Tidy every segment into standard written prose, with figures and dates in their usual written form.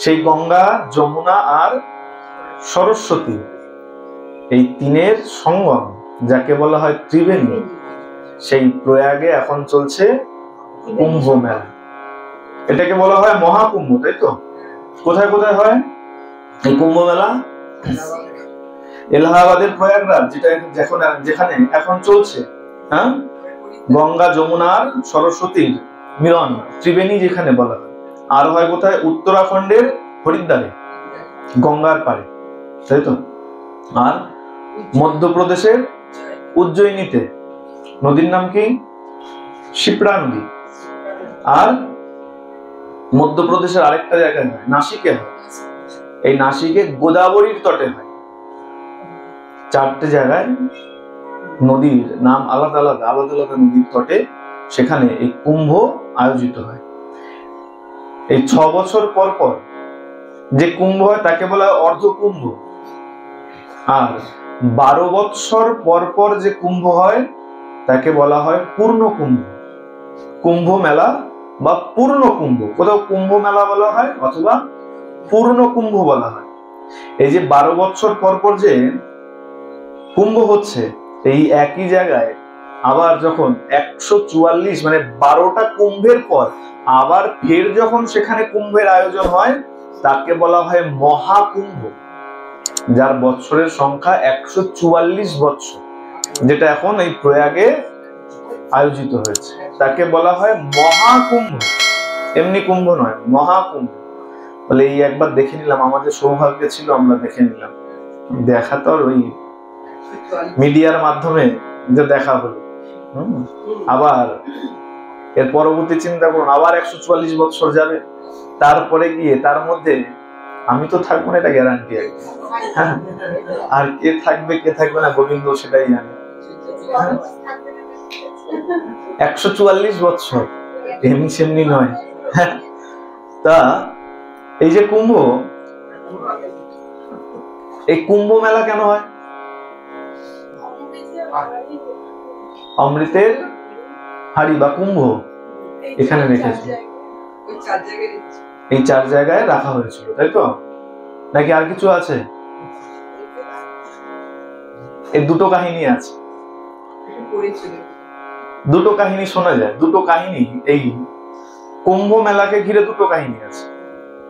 সেই গঙ্গা, যমুনা আর সরস্বতী, এই তিনের সঙ্গম যাকে বলা হয় ত্রিবেণী, সেই প্রয়াগে এখন চলছে কুম্ভ মেলা। এটাকে বলা হয় মহাকুম্ভ, তাই তো? কোথায় কোথায় হয় এই কুম্ভ মেলা? এলাহাবাদের প্রয়াগরাজ, যেখানে এখন চলছে, হ্যাঁ, গঙ্গা, যমুনা আর সরস্বতীর মিলন, ত্রিবেণী যেখানে বলা হয়। আর হয় কোথায়? উত্তরাখণ্ডের হরিদ্বারে, গঙ্গার পারে, তাই তো? আর মধ্যপ্রদেশের উজ্জয়িনীতে, নদীর নাম কি? শিপ্রা নদী। আর মধ্যপ্রদেশের আরেকটা জায়গায় হয়, নাসিকে হয়। এই নাসিকে গোদাবরীর তটে হয়। চারটে জায়গায় নদীর নাম আলাদা আলাদা, আলাদা আলাদা নদীর তটে, সেখানে এই কুম্ভ আয়োজিত হয়। এই 6 বছর পর পর যে কুম্ভ হয় তাকে বলা হয় অর্ধ কুম্ভ। আর 12 বছর পর পর যে কুম্ভ হয় তাকে বলা হয় পূর্ণ কুম্ভ। কুম্ভ মেলা বা পূর্ণ কুম্ভ, কোথাও কুম্ভ মেলা বলা হয় অথবা পূর্ণ কুম্ভ বলা হয়। এই যে 12 বছর পর পর যে কুম্ভ হচ্ছে, এই একই জায়গায় আবার যখন 144 মানে 12টা কুম্ভের পর আবার ফের যখন সেখানে কুম্ভের আয়োজন হয় তাকে বলা হয় মহাকুম্ভ, যার বছরের সংখ্যা 144 বছর, যেটা এখন এই প্রয়াগে আয়োজিত হয়েছে, তাকে বলা হয় মহাকুম্ভ। এমনি কুম্ভ নয়, মহাকুম্ভ। বলে এই একবার দেখে নিলাম, আমাদের সৌভাগ্য ছিল, আমরা দেখে নিলাম। দেখা তো ওই মিডিয়ার মাধ্যমে যে দেখা হলো, আবার এর পরবর্তী চিন্তা করুন, আবার 144 বছর যাবে, তারপরে গিয়ে তার মধ্যে আমি তো থাকবো না, এটা গ্যারান্টি। আর কে থাকবে কে থাকবে না গোবিন্দ সেটাই জানে। 144 বছর এমনি সেমনি নয়। তা এই যে কুম্ভ, এই কুম্ভ মেলা কেন হয়? অমৃতের হাড়ি বা কুম্ভ এখানে রেখেছে, এই 4 জায়গায় রাখা হয়েছিল, তাই তো? নাকি আর কিছু আছে? এই দুটো কাহিনী আছে, দুটো কাহিনী শোনা যায়, দুটো কাহিনী এই কুম্ভ মেলাকে ঘিরে দুটো কাহিনী আছে।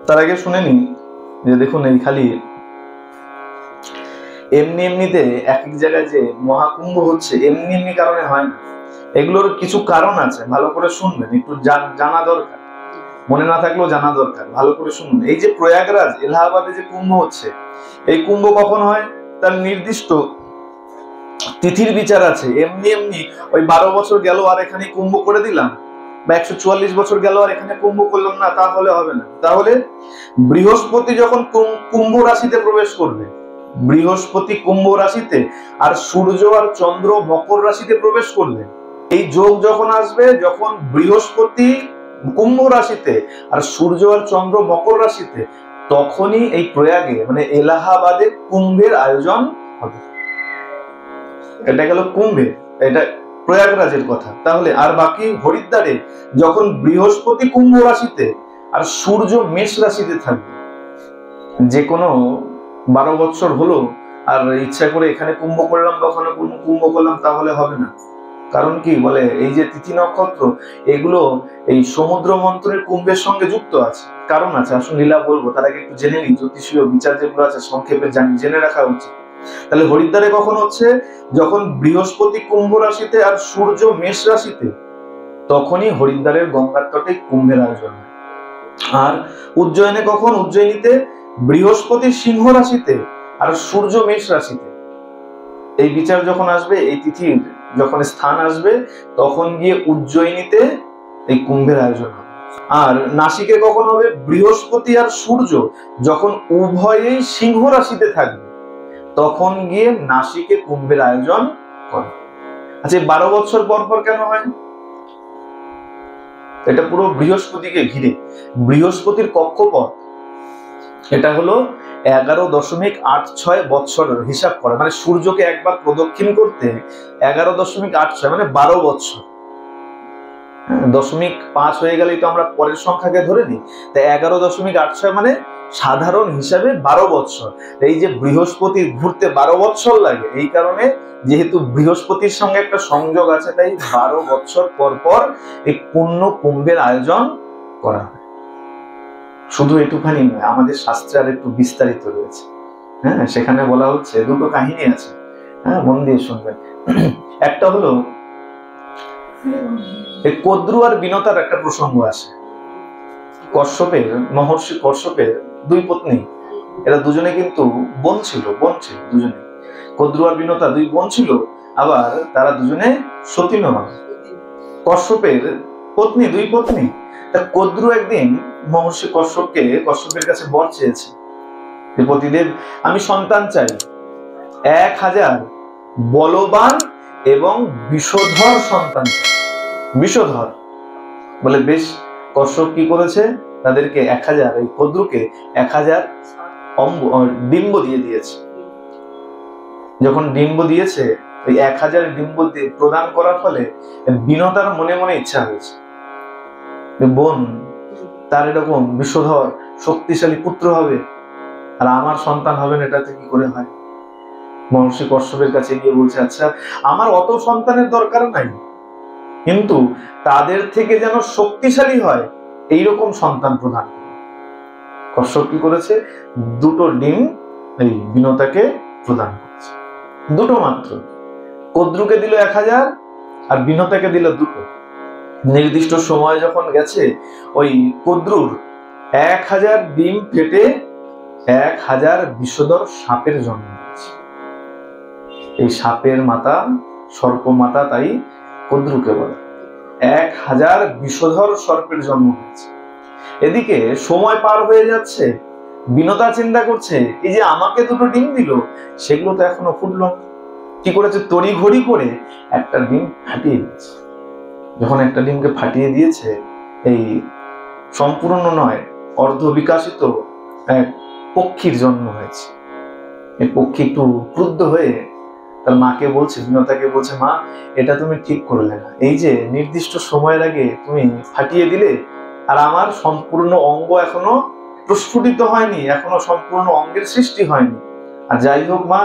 তার আগে শুনে নি যে দেখুন, এই খালি এমনি এমনিতে এক এক জায়গায় যে মহাকুম্ভ হচ্ছে এমনি এমনি কারণে হয় না, এগুলোর কিছু কারণ আছে। ভালো করে শুনবেন, একটু জানা দরকার, মনে না থাকলেও জানা দরকার, ভালো করে শুনুন। এই যে প্রয়াগরাজ, এলাহাবাদে যে কুম্ভ হচ্ছে, এই কুম্ভ কখন হয় তার নির্দিষ্ট তিথির বিচার আছে। এমনি এমনি ওই 12 বছর গেল আর এখানে কুম্ভ করে দিলাম, বা 144 বছর গেল আর এখানে কুম্ভ করলাম না, তাহলে হবে না। তাহলে বৃহস্পতি যখন কুম্ভ রাশিতে প্রবেশ করবে, বৃহস্পতি কুম্ভ রাশিতে আর সূর্য আর চন্দ্র মকর রাশিতে প্রবেশ করবে, এই যোগ যখন আসবে, যখন বৃহস্পতি কুম্ভ রাশিতে আর সূর্য আর চন্দ্র মকর রাশিতে, তখনই এই প্রয়াগে মানে এলাহাবাদে কুম্ভের আয়োজন হবে। এটা গেল কুম্ভে, এটা প্রয়াগরাজের কথা। তাহলে আর বাকি হরিদ্বারে যখন বৃহস্পতি কুম্ভ রাশিতে আর সূর্য মেষ রাশিতে থাকবে, যে কোনো 12 বছর হলো আর ইচ্ছা করে এখানে কুম্ভ করলাম বা ওখানে কুম্ভ করলাম, তাহলে হবে না। কারণ কি বলে, এই যে তিথি নক্ষত্র এগুলো এই সমুদ্র মন্থনের কুম্ভের সঙ্গে যুক্ত আছে, কারণ আছে। আসুন লীলা বলবো, তার আগে একটু জেনে নিই জ্যোতিষীয় বিচার যেগুলো আছে সংক্ষেপে জেনে রাখা উচিত। তাহলে হরিদ্বারে কখন হচ্ছে? যখন বৃহস্পতি কুম্ভ রাশিতে আর সূর্য মেষ রাশিতে, তখনই হরিদ্বারের গঙ্গার তটে কুম্ভের আয়োজন হয়। আর উজ্জয়িনে কখন? উজ্জয়িনীতে বৃহস্পতি সিংহ রাশিতে আর সূর্য মেষ রাশিতে। এই বিচার যখন আসবে, এই তিথির যখন স্থান আসবে, তখন গিয়ে উজ্জয়িনীতে এই কুম্ভের আয়োজন হবে। আর নাসিকে কখন হবে? বৃহস্পতি আর সূর্য যখন উভয়েই সিংহ রাশিতে থাকবে, তখন গিয়ে নাসিকে কুম্ভের আয়োজন করে। আচ্ছা, 12 বছর পর পর কেন হয়? এটা পুরো বৃহস্পতিকে ঘিরে। বৃহস্পতির কক্ষপথ এটা হলো 11.86 বছর হিসাব করে, মানে সূর্যকে একবার প্রদক্ষিণ করতে 11.86 মানে 12 বছর। 0.5 হয়ে গেলেই তো আমরা পরের সংখ্যাকে ধরে নিই, তাই 11.86 মানে সাধারণ হিসাবে 12 বৎসর। এই যে বৃহস্পতির ঘুরতে 12 বৎসর লাগে, এই কারণে যেহেতু বৃহস্পতির সঙ্গে একটা সংযোগ আছে, তাই 12 বৎসর পর পর এই পুণ্য কুম্ভের আয়োজন করা হয়। শুধু এটুখানি নয়, আমাদের শাস্ত্রে আর একটু বিস্তারিত রয়েছে। হ্যাঁ, সেখানে বলা হচ্ছে, দুটো কাহিনী আছে, হ্যাঁ, মন দিয়ে শুনবেন। একটা হলো এই কদ্রু আর বিনতার একটা প্রসঙ্গ আসে। কশ্যপের, মহর্ষি কশ্যপের 2 পত্নী, এরা দুজনে কিন্তু বোন ছিল দুজনে। কদ্রু আর বিনতা 2 বোন ছিল, আবার তারা দুজনে সতী নয়। কশ্যপের পত্নী, 2 পত্নী। তা কদ্রু একদিন মহর্ষি কশ্যপের কাছে বর চেয়েছে যে, পতিদেব, আমি সন্তান চাই, 1000 বলবান এবং বিষধর সন্তান চাই। বিষধর বলে, বেশ। কশ্যপ কি করেছে, তাদেরকে 1000, এই কদ্রুকে 1000 ডিম্ব দিয়ে দিয়েছে। যখন ডিম্ব দিয়েছে, ওই 1000 ডিম্ব প্রদান করার ফলে বিনতার মনে মনে ইচ্ছা হয়েছে, বোন তার এরকম বিষধর শক্তিশালী পুত্র হবে, আর আমার সন্তান হবেন, এটাতে কি করে হয়? মহর্ষি কশ্যপের কাছে গিয়ে বলছে, আচ্ছা, আমার অত সন্তানের দরকার নাই, কিন্তু তাদের থেকে যেন শক্তিশালী হয় এইরকম সন্তান প্রদান। কশ্যপ কি করেছে, 2টো ডিম এই বিনতাকে প্রদান করেছে, 2টো মাত্র। কদ্রুকে দিল 1000 আর বিনতাকে দিল 2টো। নির্দিষ্ট সময় যখন গেছে, ওই কদ্রুর 1000 ডিম ফেটে 1000 বিষধর সাপের জন্ম হয়েছে। এই সাপের মাতা, সর্প মাতা, তাই কদ্রুকে বলে। 1000 বিষধর সর্পের জন্ম হয়েছে। এদিকে সময় পার হয়ে যাচ্ছে, বিনতা চিন্তা করছে, এই যে আমাকে 2টো ডিম দিল, সেগুলো তো এখনো ফুটলো না। কি করেছে, তড়িঘড়ি করে একটা ডিম ফাটিয়ে দিয়েছে। যখন একটা ডিমকে ফাটিয়ে দিয়েছে, এই সম্পূর্ণ নয়, অর্ধ বিকাশিত এক পক্ষীর জন্ম হয়েছে। এই পক্ষী একটু ক্রুদ্ধ হয়ে তার মাকে বলছে, বিনতাকে বলছে, মা, এটা তুমি ঠিক করলে না। এই যে নির্দিষ্ট সময়ের আগে তুমি ফাটিয়ে দিলে, আর আমার সম্পূর্ণ অঙ্গ এখনো প্রস্ফুটিত হয়নি, এখনো সম্পূর্ণ অঙ্গের সৃষ্টি হয়নি। আর যাই হোক মা,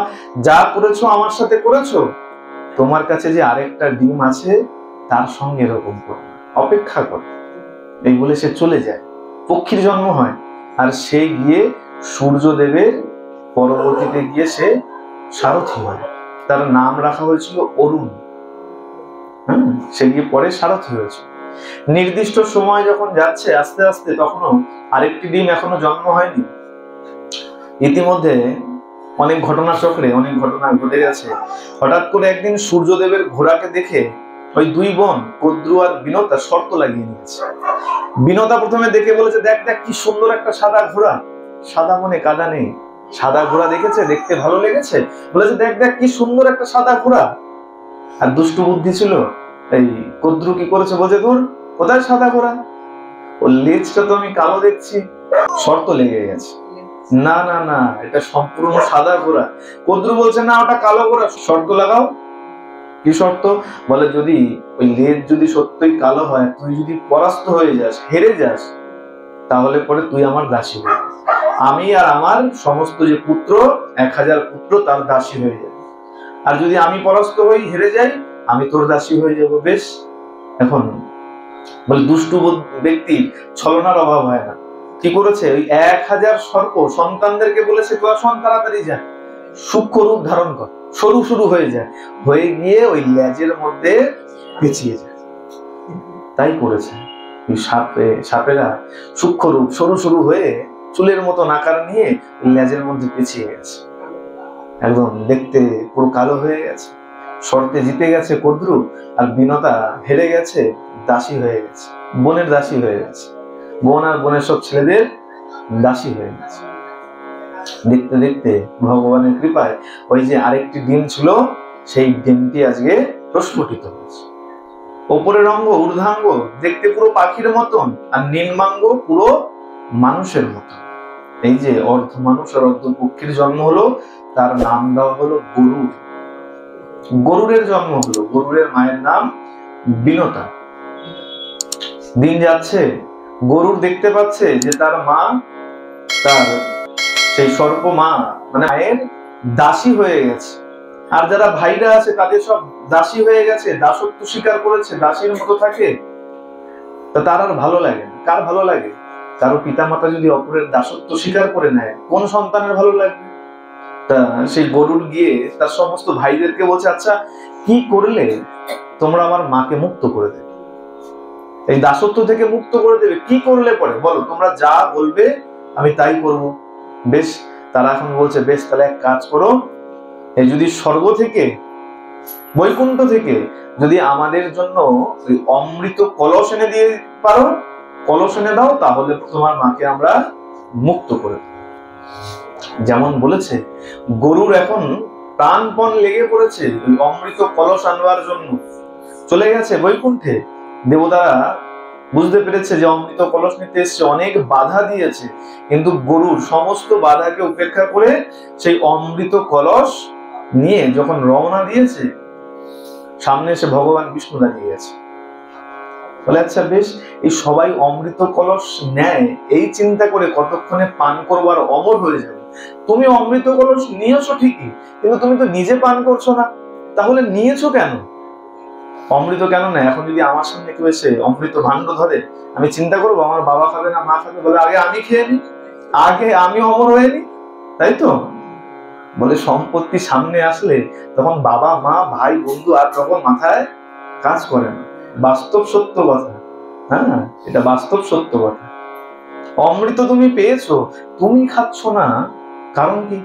যা করেছো আমার সাথে করেছো, তোমার কাছে যে আরেকটা ডিম আছে, তার সঙ্গে এরকম করো, অপেক্ষা করো। এই বলে সে চলে যায়। পক্ষীর জন্ম হয়, আর সে গিয়ে সূর্যদেবের পরবর্তীতে গিয়ে সে সারথি হয়। তার নাম রাখা হয়েছিল অরুণ। সে গিয়ে পরে সারথি হয়েছে। নির্দিষ্ট সময় যখন যাচ্ছে আস্তে আস্তে, তখনও আরেকটি ডিম এখনো জন্ম হয়নি। ইতিমধ্যে অনেক ঘটনা চক্রে অনেক ঘটনা ঘটে গেছে। হঠাৎ করে একদিন সূর্যদেবের ঘোড়াকে দেখে ওই 2 বোন কদ্রু আর বিনতা শর্ত লাগিয়ে নিয়েছে। বিনতা প্রথমে দেখে বলেছে, দেখ দেখ কি সুন্দর একটা সাদা ঘোড়া। সাদা মনে কাদা নেই, সাদা ঘোড়া দেখেছে, দেখতে ভালো লেগেছে, বলেছে, দেখ দেখ কি সুন্দর একটা সাদা ঘোড়া। আর দুষ্টু বুদ্ধি ছিল, এই কদ্রু কি করেছে, বলছে, ধুর, কোথায় সাদা ঘোড়া, ওর লেজটা তো আমি কালো দেখছি। শর্ত লেগে গেছে, না না না, এটা সম্পূর্ণ সাদা ঘোড়া। কদ্রু বলছে, না, ওটা কালো ঘোড়া। শর্ত লাগাও। কি শর্ত? বলে, যদি ওই লেজ যদি সত্যই কালো হয়, তুই যদি পরাস্ত হয়ে যাস, হেরে যাস, তাহলে পরে তুই আমার দাসী হয়ে যাস। আমি আর আমার সমস্ত যে পুত্র, 1000 পুত্র, তার দাসী হয়ে যাবে। আর যদি আমি পরাস্ত হই, হেরে যাই, আমি তোর দাসী হয়ে যাব। বেশ। এখন বলে, দুষ্টু ব্যক্তির ছলনার অভাব হয় না। কি করেছে, ওই 1000 সর্প সন্তানদেরকে বলেছে, তোরা তাড়াতাড়ি যা, সূক্ষ্ম রূপ ধারণ কর, সরু সরু হয়ে যায়, হয়ে গিয়ে ওই লেজের মধ্যে পেঁচিয়ে যায়। তাই করেছে। সাপেরা সূক্ষ্ম রূপ সরু সরু হয়ে চুলের মতো আকার নিয়ে লেজের মধ্যে পেঁচিয়ে গেছে, একদম দেখতে পুরো কালো হয়ে গেছে। শর্তে জিতে গেছে কদ্রু, আর বিনতা হেরে গেছে, দাসী হয়ে গেছে, বোনের দাসী হয়ে গেছে। বোন আর বোনের সব ছেলেদের দাসী হয়ে গেছে। দেখতে দেখতে ভগবানের কৃপায় ওই যে আরেকটি ডিম ছিল, সেই ডিমটি আজকে প্রস্ফুটিত হয়েছে। ওপরের অঙ্গ, ঊর্ধ্বাঙ্গ দেখতে পুরো পাখির মতন, আর নিম্নাঙ্গ পুরো মানুষের মতন। এই যে অর্ধ মানুষ আর অর্ধ পক্ষীর জন্ম হলো, তার নাম দেওয়া হলো গরুর। গরুরের জন্ম হলো, গরুরের মায়ের নাম বিনতা। দিন যাচ্ছে, গরুর দেখতে পাচ্ছে যে তার মা তার সেই সর্প মা মানে মায়ের দাসী হয়ে গেছে, আর যারা ভাইরা আছে তাদের সব দাসী হয়ে গেছে, দাসত্ব স্বীকার করেছে, দাসীর মতো থাকে। তা তার আর ভালো লাগে না। কার ভালো লাগে? কারো পিতা মাতা যদি অপরের দাসত্ব স্বীকার করে নেয়, কোন সন্তানের ভালো লাগবে? তা সেই গরুর গিয়ে তার সমস্ত ভাইদেরকে বলছে, আচ্ছা কি করলে তোমরা আমার মাকে মুক্ত করে দেবে, এই দাসত্ব থেকে মুক্ত করে দেবে, কি করলে পরে বলো, তোমরা যা বলবে আমি তাই করব। বেশ, তারা এখন বলছে বেশ তাহলে এক কাজ করো, এই যদি স্বর্গ থেকে বৈকুণ্ঠ থেকে যদি আমাদের জন্য ওই অমৃত কলস এনে দিয়ে পারো, কলস এনে দাও, তাহলে তোমার মাকে আমরা মুক্ত করে দেব। যেমন বলেছে, গরুর এখন প্রাণপণ লেগে পড়েছে ওই অমৃত কলস আনবার জন্য, চলে গেছে বৈকুণ্ঠে। দেবতারা বুঝতে পেরেছে যে অমৃত কলস নিতে এসছে, অনেক বাধা দিয়েছে, কিন্তু গরুর সমস্ত বাধাকে উপেক্ষা করে সেই অমৃত কলস নিয়ে যখন রওনা দিয়েছে, সামনে এসে ভগবান বিষ্ণু দাঁড়িয়ে গেছে। বলে আচ্ছা বেশ, এই সবাই অমৃত কলস নেয় এই চিন্তা করে কতক্ষণে পান করবার অমর হয়ে যাবে, তুমি অমৃত কলস নিয়েছো ঠিকই, কিন্তু তুমি তো নিজে পান করছো না, তাহলে নিয়েছো কেন? অমৃত কেন না? এখন যদি আমার সামনে কেউ এসে অমৃত ভাণ্ড ধরে, আমি চিন্তা করবো আমার বাবা খাবে না মা খাবে? বলে আগে আমি খেয়ে নি, আগে আমি অমর হয়ে নি, তাই তো? বলে সম্পত্তি সামনে আসলে তখন বাবা মা ভাই বন্ধু আর তখন মাথায় কাজ করে না। বাস্তব সত্য কথা, হ্যাঁ, এটা বাস্তব সত্য কথা। অমৃত তুমি পেয়েছো, তুমি খাচ্ছ না, কারণ কি?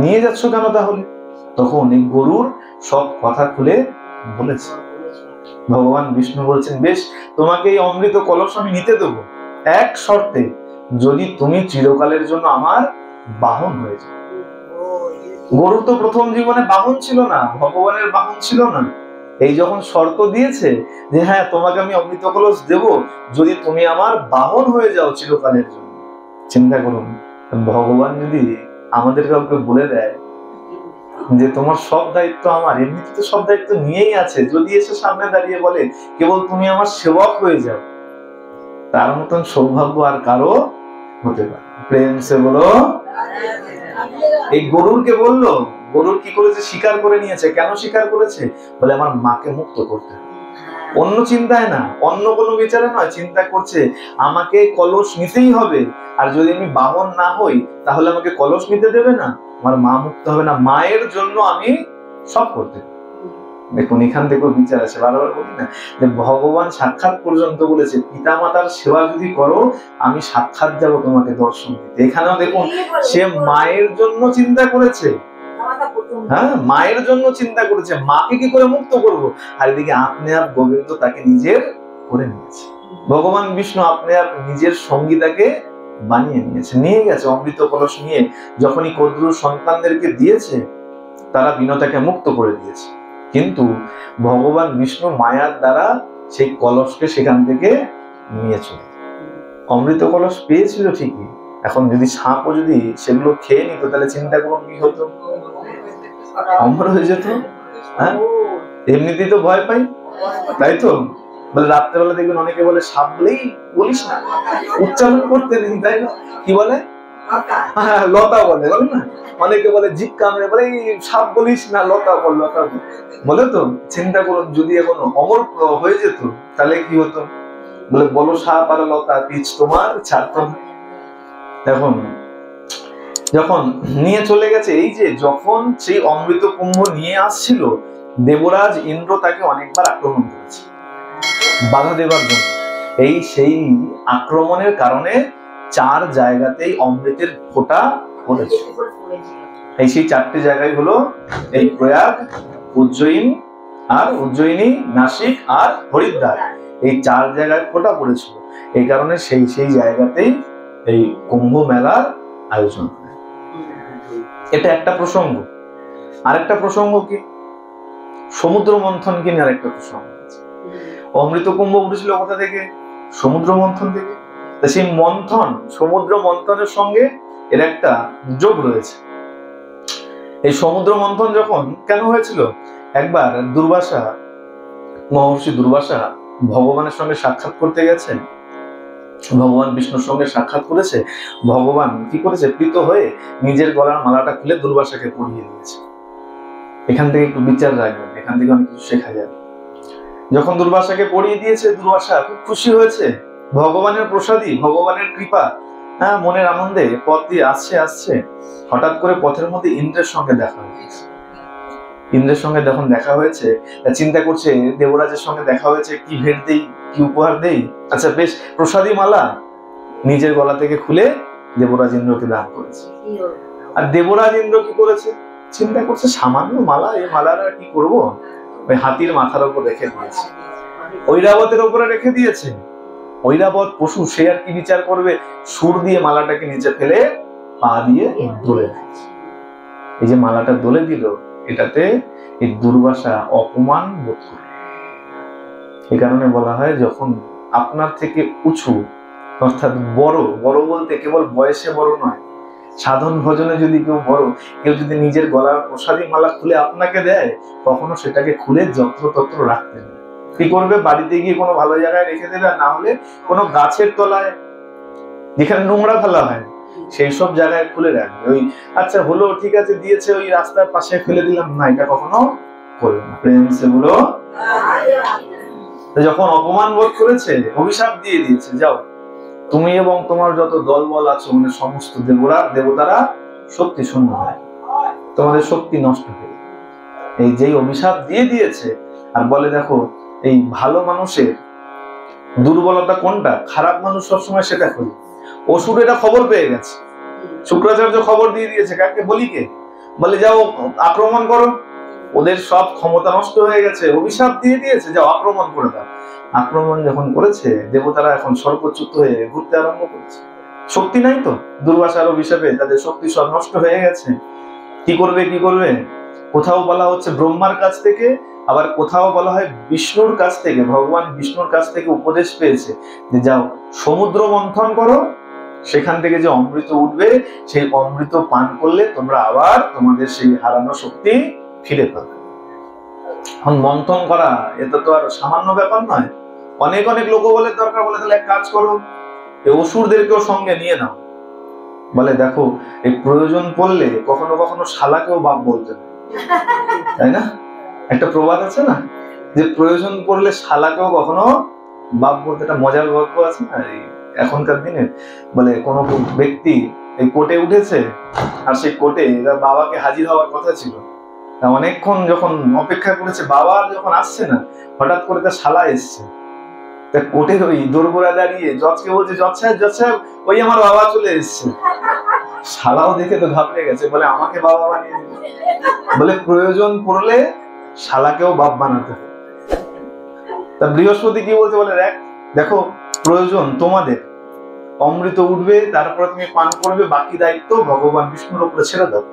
নিয়ে যাচ্ছ কেন তাহলে? তখন এই গরুর সব কথা খুলে বলেছে। ভগবান বিষ্ণু বলছেন, বেশ তোমাকে এই অমৃত কলস আমি নিতে দেবো, এক শর্তে, যদি তুমি চিরকালের জন্য আমার বাহন হয়ে যাও। গরু তো প্রথম জীবনে বাহন ছিল না, ভগবানের বাহন ছিল না। এই যখন শর্ত দিয়েছে যে হ্যাঁ তোমাকে আমি অমৃত কলস দেব যদি তুমি আমার বাহন হয়ে যাও চিরকালের জন্য। চিন্তা করুন, ভগবান যদি আমাদের কাউকে বলে দেয় যে তোমার সব দায়িত্ব আমার, এমনিতে তো সব দায়িত্ব নিয়েই আছে, যদি এসে সামনে দাঁড়িয়ে বলে কেবল তুমি আমার সেবক হয়ে যাও, তার মতন সৌভাগ্য আর কারো হতে পারে? প্রেম সে বলো। এই গরুরকে বললো, গরুর কি করেছে? স্বীকার করে নিয়েছে। কেন স্বীকার করেছে? বলে আমার মাকে মুক্ত করতে হবে। অন্য চিন্তায় না, অন্য কোনো বিচারে নয়, চিন্তা করছে আমাকে কলস নিতেই হবে, আর যদি আমি বাহন না হই তাহলে আমাকে কলস নিতে দেবে না, আমার মা মুক্ত হবে না, মায়ের জন্য আমি সব করতে পারি। দেখুন এখান থেকে বিচার আছে। বারবার বলি না যে ভগবান সাক্ষাৎ পর্যন্ত বলেছে পিতা মাতার সেবা যদি করো আমি সাক্ষাৎ যাব তোমাকে দর্শন দিতে। এখানেও দেখুন সে মায়ের জন্য চিন্তা করেছে, হ্যাঁ মায়ের জন্য চিন্তা করেছে, মাকে কি করে মুক্ত করব, আর এদিকে আপনি আর গোবিন্দ তাকে নিজের করে নিয়েছে। ভগবান বিষ্ণু আপনি আর নিজের সঙ্গী তাকে বানিয়ে নিয়েছে, নিয়ে গেছে অমৃত কলস নিয়ে। যখনই কদ্রুর সন্তানদেরকে দিয়েছে তারা বিনতাকে মুক্ত করে দিয়েছে, কিন্তু ভগবান বিষ্ণু মায়ার দ্বারা সেই কলসকে সেখান থেকে নিয়ে চলে। অমৃত কলস পেয়েছিল ঠিকই, এখন যদি সাপও যদি সেগুলো খেয়ে নিত তাহলে চিন্তা করুন কি হতো, অমর হয়ে যেত। হ্যাঁ, এমনিতেই তো ভয় পাই, তাই তো? বলে রাত্রেবেলা দেখবেন অনেকে বলে সাপ বলেই বলিস না, উচ্চারণ করতে নেই, তাই না? কি বলে? হ্যাঁ লতা বলে, বলে না? অনেকে বলে জিভ কামড়ে, বলে সাপ বলিস না, লতা বল, লতা বলে। তো চিন্তা করুন যদি এখন অমর হয়ে যেত তাহলে কি হতো? বলে বলো সাপ আর লতা পিছ তোমার ছাড়তো না। এখন যখন নিয়ে চলে গেছে, এই যে যখন সেই অমৃত কুম্ভ নিয়ে আসছিল, দেবরাজ ইন্দ্র তাকে অনেকবার আক্রমণ করেছে বাধা দেবার জন্য। এই সেই আক্রমণের কারণে 4 জায়গাতেই অমৃতের ফোঁটা পড়েছে। এই সেই 4টে জায়গায় হলো এই প্রয়াগ, উজ্জয়িনী, নাসিক আর হরিদ্বার। এই 4 জায়গায় ফোঁটা পড়েছিল। এই কারণে সেই সেই জায়গাতেই এই কুম্ভ মেলার আয়োজন হয়। এটা একটা প্রসঙ্গ। আরেকটা প্রসঙ্গ কি? সমুদ্র মন্থনকে নিয়ে আরেকটা প্রসঙ্গ। অমৃত কুম্ভ উঠেছিল কোথা থেকে? সমুদ্র মন্থন থেকে। সেই মন্থন, সমুদ্র মন্থনের সঙ্গে এর একটা যোগ রয়েছে। এই সমুদ্র মন্থন যখন কেন হয়েছিল? একবার দুর্বাসা, মহর্ষি দুর্বাসা ভগবানের সঙ্গে সাক্ষাৎ করতে গেছেন। ভগবান বিষ্ণুর সঙ্গে সাক্ষাৎ করেছে, ভগবান কি করেছে, প্রীত হয়ে নিজের গলার মালাটা খুলে দুর্বাসাকে পরিয়ে দিয়েছে। এখান থেকে একটু বিচার রাখবেন, এখান থেকে অনেক কিছু শেখা যাবে। যখন দুর্বাসাকে পরিয়ে দিয়েছে, দুর্বাসা খুব খুশি হয়েছে, ভগবানের প্রসাদী, ভগবানের কৃপা, হ্যাঁ, মনের আনন্দে পথ দিয়ে আসছে, হঠাৎ করে পথের মধ্যে ইন্দ্রের সঙ্গে দেখা হয়েছে। ইন্দ্রের সঙ্গে যখন দেখা হয়েছে, চিন্তা করছে দেবরাজের সঙ্গে দেখা হয়েছে, কি ভেট দেই, কি উপহার দেই। আচ্ছা বেশ, প্রসাদী মালা নিজের গলা থেকে খুলে দেবরাজ ইন্দ্রকে দান করেছে। আর দেবরাজ ইন্দ্র কি করেছে, চিন্তা করছে সামান্য মালা, এই মালার আর কি করবো, ওই হাতির মাথার উপর রেখে দিয়েছে, ঐরাবতের উপরে রেখে দিয়েছে। ঐরাবত পশু, সে আর কি বিচার করবে, সুর দিয়ে মালাটাকে নিচে ফেলে পা দিয়ে দোলে দিয়েছে। এই যে মালাটা দোলে দিল, এটাতে এই দুর্বাসা অপমান বোধ করে। এই কারণে বলা হয়, যখন আপনার থেকে উঁচু, অর্থাৎ বড়, বড় বলতে কেবল বয়সে বড় নয়, সাধন ভজনে যদি কেউ যদি নিজের গলার প্রসাদী মালা খুলে আপনাকে দেয়, কখনো সেটাকে খুলে যত্রতত্র রাখতে নেই। কি করবে, বাড়িতে গিয়ে কোনো ভালো জায়গায় রেখে দেবে, না হলে কোনো গাছের তলায়, যেখানে নোংরা ফেলা হয় সেই সব জায়গায় খুলে রাখবে। ওই আচ্ছা হলো, ঠিক আছে দিয়েছে, ওই রাস্তার পাশে ফেলে দিলাম না, এটা কখনো করবে না। প্রেম সে বলো। যখন অপমান বোধ করেছে, অভিশাপ দিয়ে দিয়েছে, যাও তুমি এবং তোমার যত দলবল আছো, মানে সমস্ত দেবতারা শক্তি শূন্য হয়, তোমাদের শক্তি নষ্ট হয়ে। এই যেই অভিশাপ দিয়ে দিয়েছে, আর বলে দেখো এই ভালো মানুষের দুর্বলতা কোনটা, খারাপ মানুষ সবসময় সেটা খোঁজে। অসুর এটা খবর পেয়ে গেছে, শুক্রাচার্য খবর দিয়ে দিয়েছে, কাকে, বলিকে, বলে যাও আক্রমণ করো, ওদের সব ক্ষমতা নষ্ট হয়ে গেছে, অভিশাপ দিয়ে দিয়েছে, যাও আক্রমণ করে দাও। আক্রমণ যখন করেছে, দেবতারা এখন সর্বচ্যুত হয়ে ঘুরতে আরম্ভ করেছে। শক্তি নাই তো, দুর্বাসার অভিশাপে তাদের শক্তি সব নষ্ট হয়ে গেছে। কি করবে, কোথাও বলা হচ্ছে ব্রহ্মার কাছ থেকে, আবার কোথাও বলা হয় বিষ্ণুর কাছ থেকে, ভগবান বিষ্ণুর কাছ থেকে উপদেশ পেয়েছে যে যাও সমুদ্র মন্থন করো, সেখান থেকে যে অমৃত উঠবে, সেই অমৃত পান করলে তোমরা আবার তোমাদের সেই হারানো শক্তি ফিরে পাবে। এখন মন্থন করা এটা তো আর সামান্য ব্যাপার নয়। অনেক লোক বলে দরকার, বলে তাহলে এক কাজ করো, এই অসুরদেরকেও সঙ্গে নিয়ে নাও। বলে দেখো, এই প্রয়োজন পড়লে কখনো কখনো শালাকেও বাপ বলতে হয়, তাই না? একটা প্রবাদ আছে না, যে প্রয়োজন পড়লে শালাকেও কখনো বাপ বলতে। একটা মজার গল্প আছে না এখনকার দিনে, বলে কোনো ব্যক্তি এই কোর্টে উঠেছে, আর সেই কোর্টে তার বাবাকে হাজির হওয়ার কথা ছিল, অনেকক্ষণ যখন অপেক্ষা করেছে, বাবা যখন আসছে না, হঠাৎ করে তার শালা এসছে। তা কোর্টের ওই দোরগোড়া দাঁড়িয়ে জজকে বলছে, জজ সাহেব ওই আমার বাবা চলে এসছে। শালাও দেখে তো ঘাবড়ে গেছে, বলে আমাকে বাবা বানিয়ে দিল। বলে প্রয়োজন পড়লে শালাকেও বাপ বানাতে হবে। তা বৃহস্পতি কি বলতে, বলে দেখো প্রয়োজন তোমাদের, অমৃত উঠবে, তারপরে তুমি পান করবে, বাকি দায়িত্ব ভগবান বিষ্ণুর উপরে ছেড়ে দাও।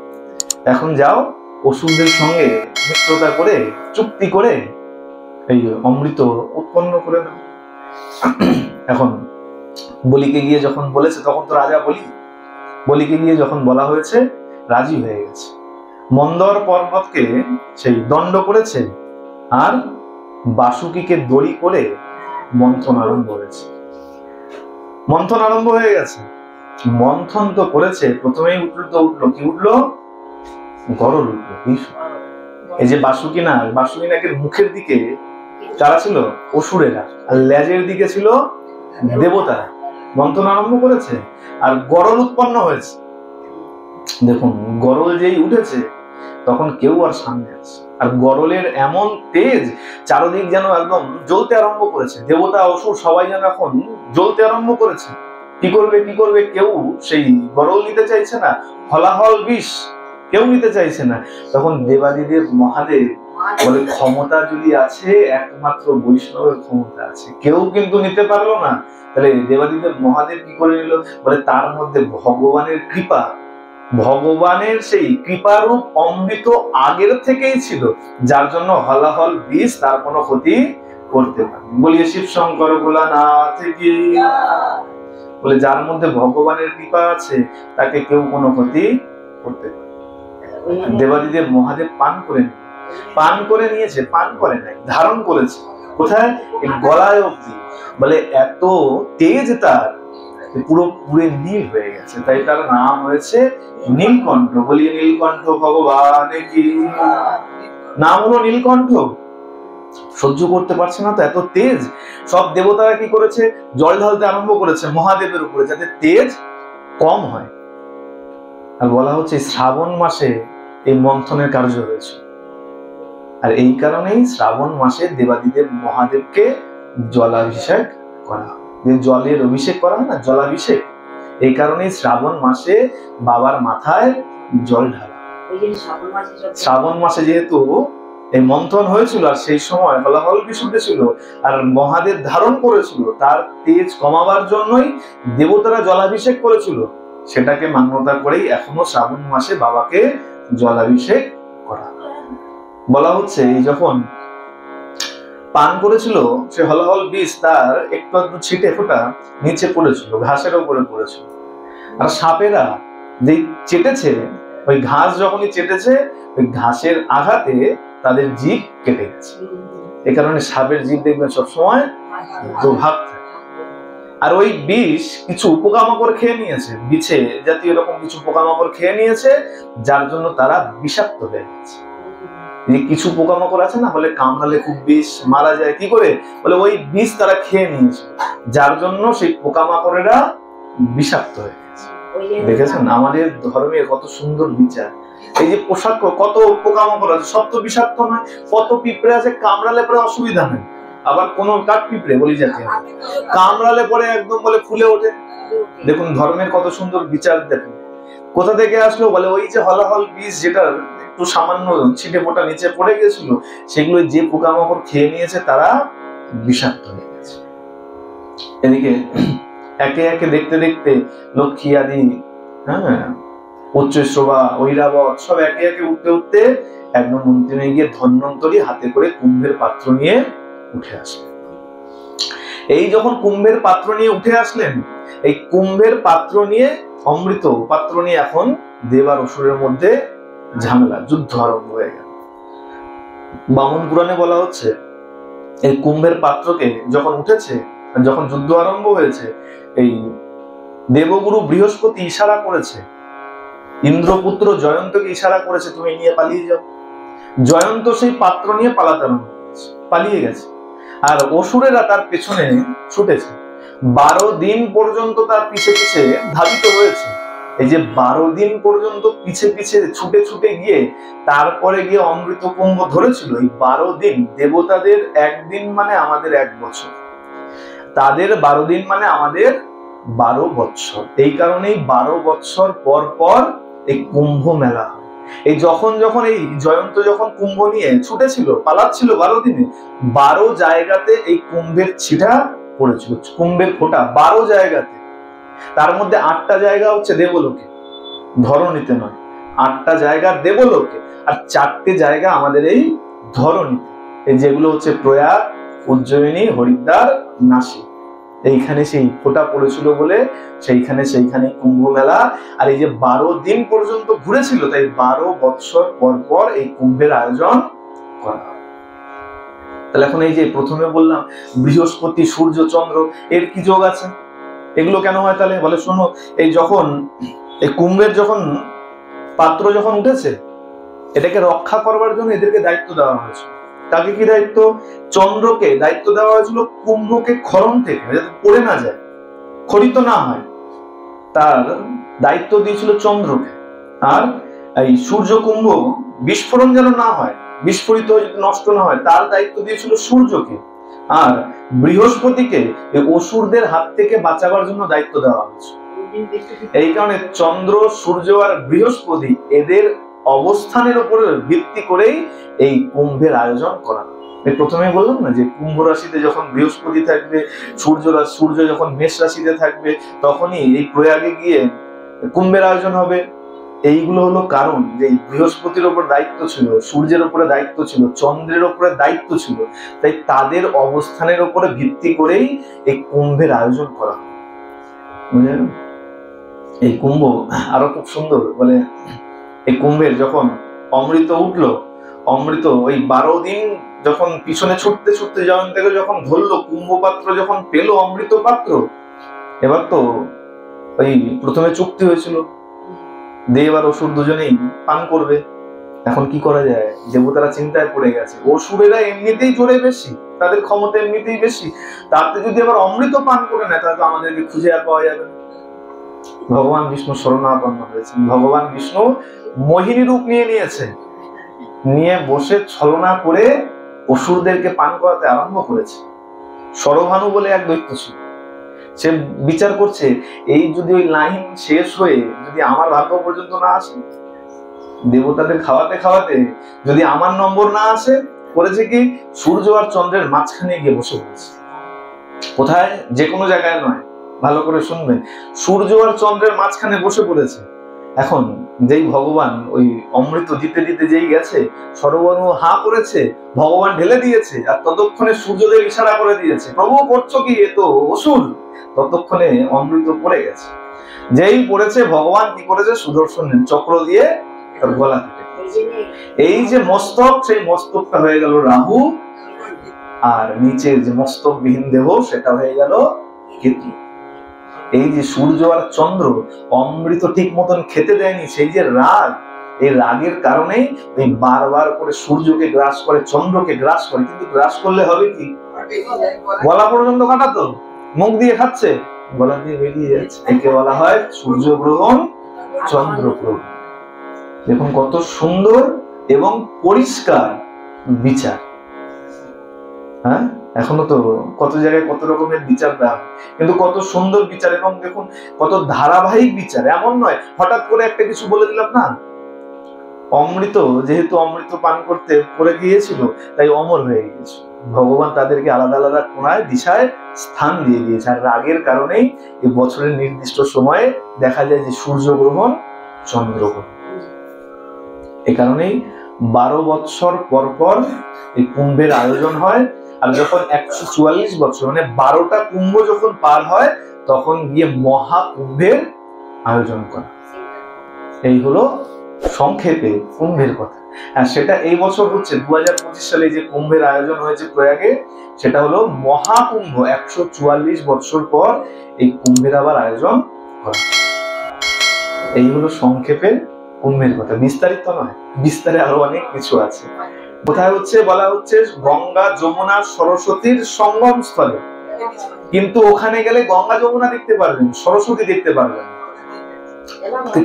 এখন যাও অসুরদের সঙ্গে মিত্রতা করে, চুক্তি করে এই অমৃত উৎপন্ন করে দাও। এখন বলিকে গিয়ে যখন বলেছে, তখন তো রাজা বলিকে গিয়ে যখন বলা হয়েছে, রাজি হয়ে গেছে। মন্দর পর্বতকে সেই দণ্ড করেছে, আর বাসুকীকে দড়ি করে মন্থন আরম্ভ হয়েছে। মন্থন আরম্ভ হয়ে গেছে। মন্থন তো করেছে, প্রথমেই কি উঠলো, গরল উঠলো। এই যে বাসুকী নাকের মুখের দিকে কারা ছিল, অসুরেরা, আর লেজের দিকে ছিল দেবতারা। মন্থন আরম্ভ করেছে, আর গরল উৎপন্ন হয়েছে। দেখুন, গরল যেই উঠেছে, তখন কেউ আর সামনে আসে, আর গরলের এমন তেজ, চারদিক যেন একদম জ্বলতে আরম্ভ করেছে। দেবতা অসুর সবাই যেন এখন জ্বলতে আরম্ভ করেছে। কি করবে, কেউ সেই গরল নিতে চাইছে না, হলাহল বিষ কেউ নিতে চাইছে না। তখন দেবাদিদেব মহাদেব বলে, ক্ষমতা যদি আছে, একমাত্র বৈষ্ণবের ক্ষমতা আছে, কেউ কিন্তু নিতে পারলো না। তাহলে দেবাদিদেব মহাদেব কি করে নিল, বলে তার মধ্যে ভগবানের কৃপা, ভগবানের সেই কৃপারূপ অমৃত আগের থেকেই ছিল, যার জন্য হলাহল বিষ তার কোনো ক্ষতি করতে পারে। বলিয়ে শিব শঙ্কর ভোলানাথ কি। বলে যার মধ্যে ভগবানের কৃপা আছে, তাকে কেউ কোনো ক্ষতি করতে পারে। দেবাদিদেব মহাদেব পান করে নিয়েছে, পান করে নাই, ধারণ করেছে। কোথায়? এই গলায় অব্দি। বলে এত তেজ তার, পুরো পুরে নীল হয়ে গেছে, তাই তার নাম হয়েছে নীলকণ্ঠ। বলিয়ে নীলকণ্ঠ ভগবান কি। নাম হলো নীলকণ্ঠ। সহ্য করতে পারছে না তো এত তেজ। সব দেবতারা কি করেছে? জল ঢালতে আরম্ভ করেছে মহাদেবের উপরে, যাতে তেজ কম হয়। আর বলা হচ্ছে শ্রাবণ মাসে এই মন্থনের কার্য হয়েছে। আর এই কারণেই শ্রাবণ মাসে দেবাদিদেব মহাদেবকে জলাভিষেক করা হয়। জলের অভিষেক করা হয় না, জলাভিষেক। এই কারণেই শ্রাবণ মাসে বাবার মাথায় জল ঢালা। শ্রাবণ মাসে যেহেতু এই মন্থন হয়েছিল, আর সেই সময় হলাহল বিষ উঠেছিল, আর মহাদেব ধারণ করেছিল, তার তেজ কমাবার জন্যই দেবতারা জলাভিষেক করেছিল। সেটাকে মান্যতা করেই এখনো শ্রাবণ মাসে বাবাকে জলাভিষেক করা। বলা হচ্ছে এই যখন পান করেছিল সে হলাহল বিষ, তার একটু একটু ছিটে ফোঁটা নিচে পড়েছিল, ঘাসের উপরে পড়েছিল। আর সাপেরা যে চেটেছে, ওই ঘাস যখনই চেটেছে, ওই ঘাসের আঘাতে তাদের জিভ কেটে গেছে। এই কারণে সাপের জিভ দেখবেন সবসময় দুভাগ থাকে। আর ওই বিষ কিছু পোকামাকড় খেয়ে নিয়েছে, বিছে জাতীয় এরকম কিছু পোকামাকড় খেয়ে নিয়েছে, যার জন্য তারা বিষাক্ত হয়ে গেছে। যে কিছু পোকামাকড় আছে না, বলে কামড়ালে খুব বিষ, মারা যায় কি করে? বলে ওই বিষ তারা খেয়ে নিয়েছে, যার জন্য সেই পোকামাকড়েরা বিষাক্ত হয়ে গেছে। দেখেছেন আমাদের ধর্মের কত সুন্দর বিচার। এই যে পোশাক, কত পোকামাকড় আছে, সব তো বিষাক্ত নয়। কত পিঁপড়ে আছে, কামড়ালে পরে অসুবিধা নেই। আবার কোন কাঠ পিঁপড়ে বলি যাকে কামড়ালে পরে একদম বলে ফুলে ওঠে। দেখুন ধর্মের কত সুন্দর বিচার। দেখুন কোথা থেকে আসলো? বলে ওই যে হলাহল বীজ, যেটার একটু সামান্য ছিটে ফোঁটা নিচে পড়ে গেছিল, সেগুলো যে পোকামাকড় খেয়ে নিয়েছে, তারা বিষাক্ত হয়ে গেছে। এদিকে একে একে দেখতে দেখতে লক্ষ্মী আদি, উচ্চশ্রবা, ঐরাবত সব একে একে উঠতে উঠতে একদম অন্তিমে গিয়ে ধন্বন্তরী হাতে করে কুম্ভের পাত্র নিয়ে উঠে আসলেন। এই যখন কুম্ভের পাত্র নিয়ে উঠে আসলেন, এই কুম্ভের পাত্র নিয়ে, অমৃত পাত্র নিয়ে এখন দেব আর অসুরের মধ্যে ঝামেলা, যুদ্ধ আরম্ভ হয়ে গেল। বামন পুরাণে বলা হচ্ছে এই কুম্ভের পাত্রকে যখন উঠেছে, যখন যুদ্ধ আরম্ভ হয়েছে, এই দেবগুরু বৃহস্পতি ইশারা করেছে, ইন্দ্রপুত্র জয়ন্তকে ইশারা করেছে, তুমি নিয়ে পালিয়ে যাও। জয়ন্ত সেই পাত্র নিয়ে পালাতে আরম্ভ করেছে, পালিয়ে গেছে। আর অসুরেরা তার পেছনে ছুটেছে। 12 দিন পর্যন্ত তার পিছে পিছে ধাবিত হয়েছে। এই যে 12 দিন পর্যন্ত পিছে পিছে ছুটে ছুটে গিয়ে তারপরে গিয়ে অমৃত কুম্ভ ধরেছিল। এই 12 দিন, দেবতাদের একদিন মানে আমাদের 1 বছর, তাদের 12 দিন মানে আমাদের 12 বৎসর। এই কারণেই 12 বৎসর পর পর এই কুম্ভ মেলা হয়। এই যখন যখন এই জয়ন্ত যখন কুম্ভ নিয়ে ছুটেছিল, পালাচ্ছিল 12 দিনে, 12 জায়গাতে এই কুম্ভের ছিটা পড়েছিল, কুম্ভের ফোঁটা 12 জায়গাতে। তার মধ্যে 8টা জায়গা হচ্ছে দেবলোকে, ধরণীতে নয়। 8টা জায়গা দেবলোকে, আর 4টে জায়গা আমাদের এই ধরণীতে। এই যেগুলো হচ্ছে প্রয়াগ, উজ্জয়িনী, হরিদ্বার, নাসিক। এইখানে সেই ফোঁটা পড়েছিল বলে সেইখানে কুম্ভ মেলা। আর এই যে 12 দিন পর্যন্ত ঘুরেছিল, তাই 12 বৎসর পর পর এই কুম্ভের আয়োজন করা হয়। তাহলে এখন এই যে প্রথমে বললাম বৃহস্পতি, সূর্য, চন্দ্র, এর কি যোগ আছে? এগুলো কেন হয় তাহলে? বলে শোনো, এই যখন এই কুম্ভের যখন পাত্র যখন উঠেছে, এটাকে রক্ষা করবার জন্য এদেরকে দায়িত্ব দেওয়া হয়েছিল। তাকে কি দায়িত্ব? চন্দ্রকে দায়িত্ব দেওয়া হয়েছিল কুম্ভকে খরণ থেকে যাতে পড়ে না যায়, খরিত না হয়, তার দায়িত্ব দিয়েছিল চন্দ্রকে। আর এই সূর্য কুম্ভ বিস্ফোরণ যেন না হয়, বিস্ফোরিত হয়ে যদি নষ্ট না হয়, তার দায়িত্ব দিয়েছিল সূর্যকে। আর বৃহস্পতিকে এই অসুরদের হাত থেকে বাঁচাবার জন্য দায়িত্ব দেওয়া হয়েছে। এই কারণে চন্দ্র, সূর্য আর বৃহস্পতি, এদের অবস্থানের উপর ভিত্তি করেই এই কুম্ভের আয়োজন করা হয়। প্রথমে বললাম না যে কুম্ভ রাশিতে যখন বৃহস্পতি থাকবে, সূর্য যখন মেষ রাশিতে থাকবে, তখনই এই প্রয়াগে গিয়ে কুম্ভের আয়োজন হবে। এইগুলো হলো কারণ যে বৃহস্পতির উপর দায়িত্ব ছিল, সূর্যের উপরে দায়িত্ব ছিল, চন্দ্রের উপরে দায়িত্ব ছিল, তাই তাদের অবস্থানের উপরে ভিত্তি করেই এই কুম্ভের আয়োজন করা হয়। বুঝলেন? এই কুম্ভ আরো খুব সুন্দর। বলে এই কুম্ভের যখন অমৃত উঠলো, অমৃত ওই 12 দিন যখন পিছনে ছুটতে ছুটতে জয়ন্তকে যখন ধরলো, কুম্ভ পাত্র যখন পেল অমৃত পাত্র, এবার তো ওই প্রথমে চুক্তি হয়েছিল দেব আর অসুর দুজনেই পান করবে। এখন কি করা যায়, দেবতারা চিন্তায় পড়ে গেছে। অসুরেরা এমনিতেই জোরে বেশি, তাদের ক্ষমতা এমনিতেই বেশি, তাতে যদি আবার অমৃত পান করে নেয় তাহলে তো আমাদেরকে খুঁজে আর পাওয়া যাবে না। ভগবান বিষ্ণু শরণাপন্ন হয়েছেন। ভগবান বিষ্ণু মোহিনী রূপ নিয়ে নিয়েছে, নিয়ে বসে ছলনা করে অসুরদেরকে পান করাতে আরম্ভ করেছে। সরভানু বলে এক দৈত্য ছিল, সে বিচার করছে এই যদি ওই লাইন শেষ হয়ে যদি আমার ভাগ্য পর্যন্ত না আসে, দেবতাদের খাওয়াতে খাওয়াতে যদি আমার নম্বর না আসে, করেছে কি সূর্য আর চন্দ্রের মাঝখানে গিয়ে বসে পড়েছে। কোথায়? যে কোনো জায়গায় নয়, ভালো করে শুনবেন, সূর্য আর চন্দ্রের মাঝখানে বসে পড়েছে। এখন যেই ভগবান ওই অমৃত দিতে দিতে যেই গেছে, সরবর্ণ হা করেছে, ভগবান ঢেলে দিয়েছে, আর ততক্ষণে সূর্যদেব ইশারা করে দিয়েছে, প্রভু করছো কি, এ তো অসুর। ততক্ষণে অমৃত পড়ে গেছে। যেই পড়েছে, ভগবান কি করেছে, সুদর্শন চক্র দিয়ে তার গলা কেটে, এই যে মস্তক, সেই মস্তকটা হয়ে গেল রাহু, আর নিচের যে মস্তকবিহীন দেহ সেটা হয়ে গেল কেতু। এই যে সূর্য আর চন্দ্র অমৃত ঠিক মতন খেতে দেয়নি, সেই যে রাগ, এই রাগের কারণেই এই বারবার করে সূর্যকে গ্রাস করে, চন্দ্রকে গ্রাস করে। কিন্তু গ্রাস করলে হবে কি, গলা পর্যন্ত কাটাতো, মুখ দিয়ে খাচ্ছে, গলা দিয়ে বেরিয়ে যাচ্ছে। একে বলা হয় সূর্যগ্রহণ, চন্দ্রগ্রহণ। দেখুন কত সুন্দর এবং পরিষ্কার বিচার। হ্যাঁ, এখনো তো কত জায়গায় কত রকমের বিচার দেওয়া, কিন্তু কত সুন্দর বিচার, এবং দেখুন কত ধারাবাহিক বিচার। এমন নয় হঠাৎ করে একটা কিছু বলে দিলাম না। অমৃত, যেহেতু অমৃত পান করতে করে গিয়েছিল, তাই অমর হয়ে গিয়েছিল। ভগবান তাদেরকে আলাদা আলাদা কোণায় দিশায় স্থান দিয়ে দিয়েছে। আর রাগের কারণেই এই বছরের নির্দিষ্ট সময়ে দেখা যায় যে সূর্যগ্রহণ, চন্দ্রগ্রহণ। এ কারণেই 12 বৎসর পর পর এই কুম্ভের আয়োজন হয়। আর যখন 144 বছর মানে 12টা কুম্ভ যখন পার হয়, তখন গিয়ে মহাকুম্ভের আয়োজন করা। এই হলো সংক্ষেপে কুম্ভের কথা। আর সেটা এই বছর হচ্ছে 2025 সালে যে কুম্ভের আয়োজন হয়েছে প্রয়াগে, সেটা হলো মহাকুম্ভ। 144 বছর পর এই কুম্ভের আবার আয়োজন করা। এই হলো সংক্ষেপে কুম্ভের কথা, বিস্তারিত নয়, বিস্তারে আরো অনেক কিছু আছে। কোথায় হচ্ছে, বলা হচ্ছে গঙ্গা যমুনা সরস্বতীর সঙ্গম স্থলে। কিন্তু ওখানে গেলে গঙ্গা যমুনা দেখতে পারবেন, সরস্বতী দেখতে পারবেন।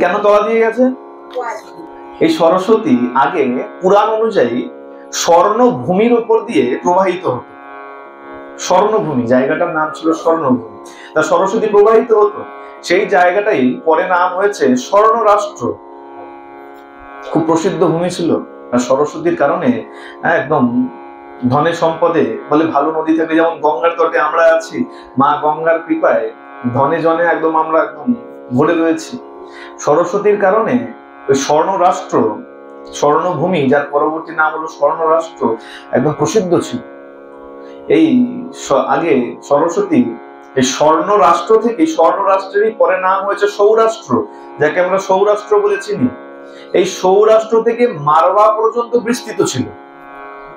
কেন তলা দিয়ে গেছে? এই সরস্বতী আগে পুরাণ অনুযায়ী স্বর্ণভূমির উপর দিয়ে প্রবাহিত হতো। স্বর্ণভূমি, জায়গাটার নাম ছিল স্বর্ণভূমি। তা সরস্বতী প্রবাহিত হতো, সেই জায়গাটাই পরে নাম হয়েছে স্বর্ণ রাষ্ট্র। খুব প্রসিদ্ধ ভূমি ছিল। আর সরস্বতীর কারণে একদম ধনে সম্পদে বলে, ভালো নদী থাকলে যেমন গঙ্গার তটে আমরা আছি, মা গঙ্গার কৃপায় ধনে জনে একদম আমরা একদম ভরে রয়েছি। সরস্বতীর কারণে ওই স্বর্ণ রাষ্ট্র, স্বর্ণভূমি, যার পরবর্তী নাম হলো স্বর্ণ রাষ্ট্র, একদম প্রসিদ্ধ ছিল। এই আগে সরস্বতী এই স্বর্ণ রাষ্ট্র থেকে, স্বর্ণ রাষ্ট্রেরই পরে নাম হয়েছে সৌরাষ্ট্র, যাকে আমরা সৌরাষ্ট্র বলে চিনি। এই সৌরাষ্ট্র থেকে মারওয়া পর্যন্ত বিস্তৃত ছিল।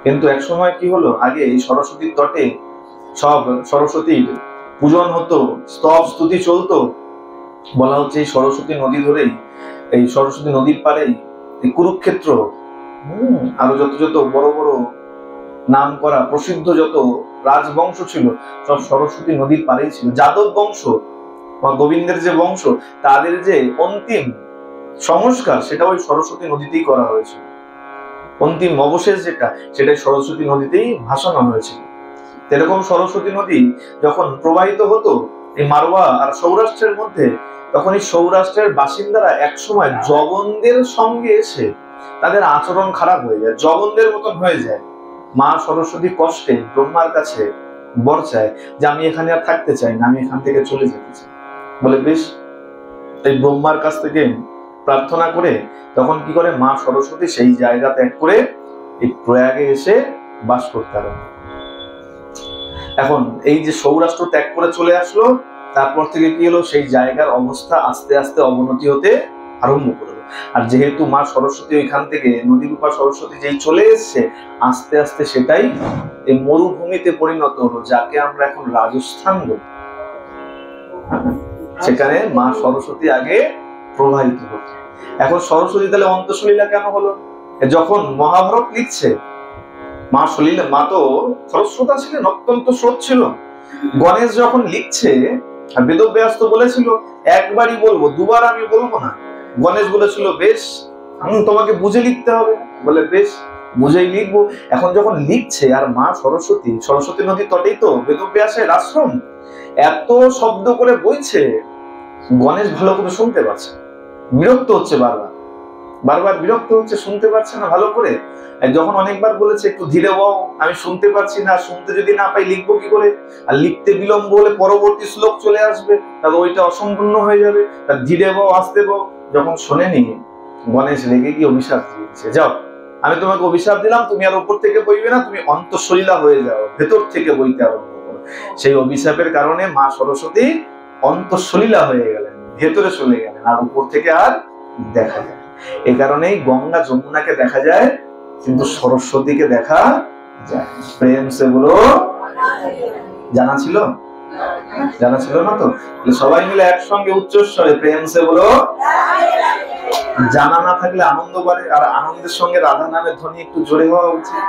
কিন্তু এক সময় কি হলো, আগে এই সরস্বতীর তটে সব সরস্বতীর পূজন হতো, স্তব স্তুতি চলতো। বলা হচ্ছে এই সরস্বতী নদী ধরেই, এই সরস্বতী নদীর পাড়েই এই কুরুক্ষেত্র, আরো যত যত বড় বড় নাম করা প্রসিদ্ধ যত রাজবংশ ছিল, সব সরস্বতী নদীর পাড়েই ছিল। যাদব বংশ বা গোবিন্দের যে বংশ, তাদের যে অন্তিম সংস্কার সেটা ওই সরস্বতী নদীতেই করা হয়েছিল। অন্তিম অবশেষ যেটা, সেটাই সরস্বতী নদীতেই ভাসানো হয়েছিল। এরকম সরস্বতী নদী যখন প্রবাহিত হতো এই মারওয়া আর সৌরাষ্ট্রের মধ্যে, তখন এই সৌরাষ্ট্রের বাসিন্দারা একসময় জগনদের সঙ্গে এসে তাদের আচরণ খারাপ হয়ে যায়, জগনদের মতন হয়ে যায়। মা সরস্বতী কষ্টে ব্রহ্মার কাছে বর চায় যে আমি এখানে আর থাকতে চাই না, আমি এখান থেকে চলে যেতে চাই। বলে বেশ, এই ব্রহ্মার কাছ থেকে প্রার্থনা করে তখন কি করে, মা সরস্বতী সেই জায়গা ত্যাগ করে এই প্রয়াগে এসে বাস করতে আরম্ভ। এখন এই যে সৌরাষ্ট্র ত্যাগ করে চলে আসলো, তারপর থেকে কি হলো, সেই জায়গার অবস্থা আস্তে আস্তে অবনতি হতে আরম্ভ করলো। আর যেহেতু মা সরস্বতী ওইখান থেকে নদী রূপা সরস্বতী যেই চলে এসছে, আস্তে আস্তে সেটাই এই মরুভূমিতে পরিণত হলো, যাকে আমরা এখন রাজস্থান বলি। সেখানে মা সরস্বতী আগে প্রবাহিত হতো। এখন সরস্বতী তাহলে অন্তঃসলীলা কেন হলো? যখন মহাভারত লিখছে, মা সলীলা, মা তো খরস্রোতা ছিলেন, অত্যন্ত স্রোত ছিল। গণেশ যখন লিখছে, বেদব্যাস তো বলেছিল একবারই বলবো, দুবার আমি বলবো না। গণেশ বলেছিল বেশ, তোমাকে বুঝে লিখতে হবে, বলে বেশ বুঝেই লিখবো। এখন যখন লিখছে, আর মা সরস্বতী, সরস্বতী নদীর তটেই তো বেদব্যাসের আশ্রম, এত শব্দ করে বইছে, গণেশ ভালো করে শুনতে পাচ্ছে, বিরক্ত হচ্ছে, বারবার বারবার বিরক্ত হচ্ছে, শুনতে পাচ্ছে না ভালো করে। যখন অনেকবার বলেছে একটু ধীরে বও, আমি শুনতে পাচ্ছি না, শুনতে যদি না পাই লিখবো কি করে, আর লিখতে বিলম্ব হলে পরবর্তী শ্লোক চলে আসবে, তাহলে ওইটা অসম্পূর্ণ হয়ে যাবে। তার ধীরে বও, আসতে বও। যখন শোনেনি, গণেশ রেগে গিয়ে অভিশাপ দিয়েছে, যাও আমি তোমাকে অভিশাপ দিলাম, তুমি আর উপর থেকে বইবে না, তুমি অন্তঃসলীলা হয়ে যাও, ভেতর থেকে বইতে আরম্ভ করো। সেই অভিশাপের কারণে মা সরস্বতী অন্তঃসলীলা হয়ে গেলেন, ভেতরে চলে গেলেন, আর উপর থেকে আর দেখা যায়। এই কারণেই গঙ্গা যমুনাকে দেখা যায়, কিন্তু সরস্বতীকে দেখা যায়। প্রেম সে বলো, জানা ছিল? জানা ছিল না তো? সবাই মিলে একসঙ্গে উচ্চস্বরে প্রেম সে বলো। জানা না থাকলে আনন্দ বাড়ে, আর আনন্দের সঙ্গে রাধা নামের ধ্বনি একটু জোরে হওয়া উচিত।